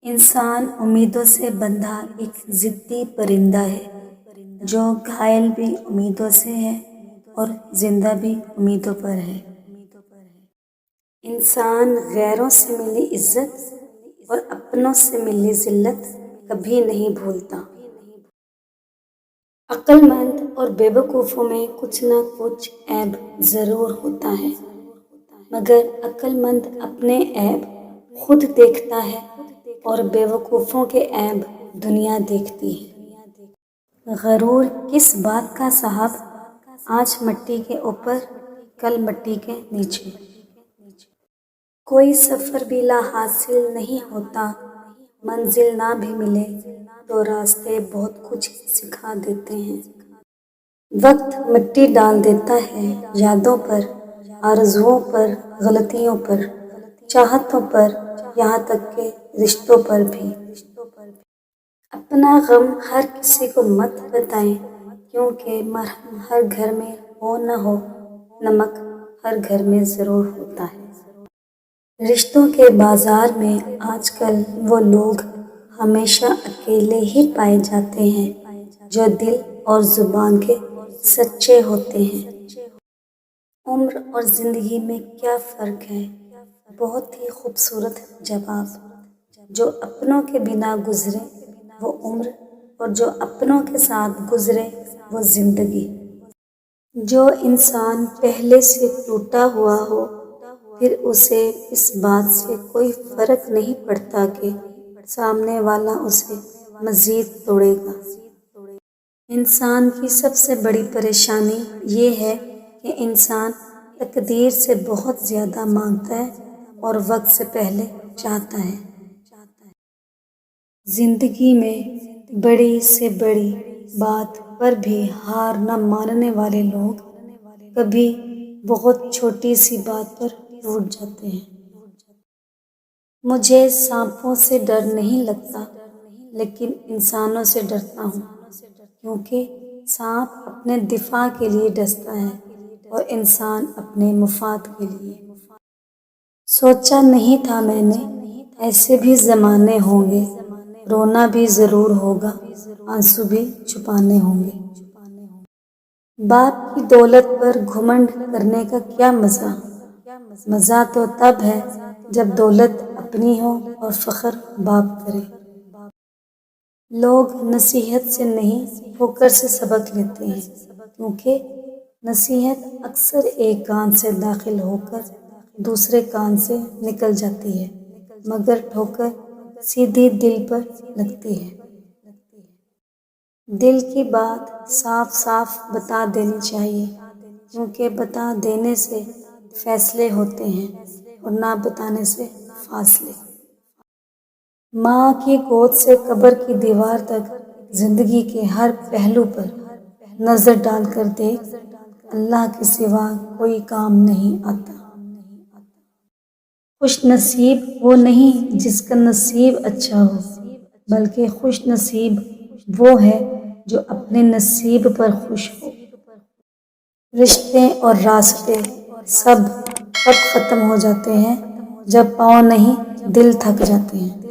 انسان امیدوں سے بندھا ایک ضدی پرندہ ہے جو گھائل بھی امیدوں سے ہے اور زندہ بھی امیدوں پر ہے۔ انسان غیروں سے ملی عزت اور اپنوں سے ملی ذلت کبھی نہیں بھولتا۔ عقل مند اور بے وقوفوں میں کچھ نہ کچھ عیب ضرور ہوتا ہے، مگر عقل مند اپنے عیب خود دیکھتا ہے اور بے وقوفوں کے عیب دنیا دیکھتی ہے۔ غرور کس بات کا صاحب، آج مٹی کے اوپر کل مٹی کے نیچے۔ کوئی سفر بھی لا حاصل نہیں ہوتا، منزل نہ بھی ملے تو راستے بہت کچھ سکھا دیتے ہیں۔ وقت مٹی ڈال دیتا ہے یادوں پر، آرزوؤں پر، غلطیوں پر، چاہتوں پر، یہاں تک کہ رشتوں پر بھی۔ اپنا غم ہر کسی کو مت بتائیں، کیونکہ مرہم ہر گھر میں ہو نہ ہو، نمک ہر گھر میں ضرور ہوتا ہے۔ رشتوں کے بازار میں آج کل وہ لوگ ہمیشہ اکیلے ہی پائے جاتے ہیں جو دل اور زبان کے سچے ہوتے ہیں۔ عمر اور زندگی میں کیا فرق ہے؟ بہت ہی خوبصورت جواب۔ جو اپنوں کے بنا گزرے وہ عمر، اور جو اپنوں کے ساتھ گزرے وہ زندگی۔ جو انسان پہلے سے ٹوٹا ہوا ہو پھر اسے اس بات سے کوئی فرق نہیں پڑتا کہ سامنے والا اسے مزید توڑے گا۔ انسان کی سب سے بڑی پریشانی یہ ہے کہ انسان تقدیر سے بہت زیادہ مانگتا ہے اور وقت سے پہلے چاہتا ہے۔ زندگی میں بڑی سے بڑی بات پر بھی ہار نہ ماننے والے لوگ کبھی بہت چھوٹی سی بات پر ٹوٹ جاتے ہیں۔ مجھے سانپوں سے ڈر نہیں لگتا، لیکن انسانوں سے ڈرتا ہوں، کیونکہ سانپ اپنے دفاع کے لیے ڈستا ہے اور انسان اپنے مفاد کے لیے۔ سوچا نہیں تھا میں نے ایسے بھی زمانے ہوں گے، رونا بھی ضرور ہوگا، آنسو بھی چھپانے ہوں گے۔ باپ کی دولت پر گھمنڈ کرنے کا کیا مزہ؟ مزہ تو تب ہے جب دولت اپنی ہو اور فخر باپ کرے۔ لوگ نصیحت سے نہیں ٹھوکر سے سبق لیتے ہیں، کیونکہ نصیحت اکثر ایک کان سے داخل ہو کر دوسرے کان سے نکل جاتی ہے، مگر ٹھوکر سیدھی دل پر لگتی ہے۔ دل کی بات صاف صاف بتا دینی چاہیے، کیونکہ بتا دینے سے فیصلے ہوتے ہیں اور نہ بتانے سے فاصلے۔ ماں کی گود سے قبر کی دیوار تک زندگی کے ہر پہلو پر نظر ڈال کر دیکھ، اللہ کے سوا کوئی کام نہیں آتا۔ خوش نصیب وہ نہیں جس کا نصیب اچھا ہو، بلکہ خوش نصیب وہ ہے جو اپنے نصیب پر خوش ہو۔ رشتے اور راستے سب تب ختم ہو جاتے ہیں جب پاؤں نہیں دل تھک جاتے ہیں۔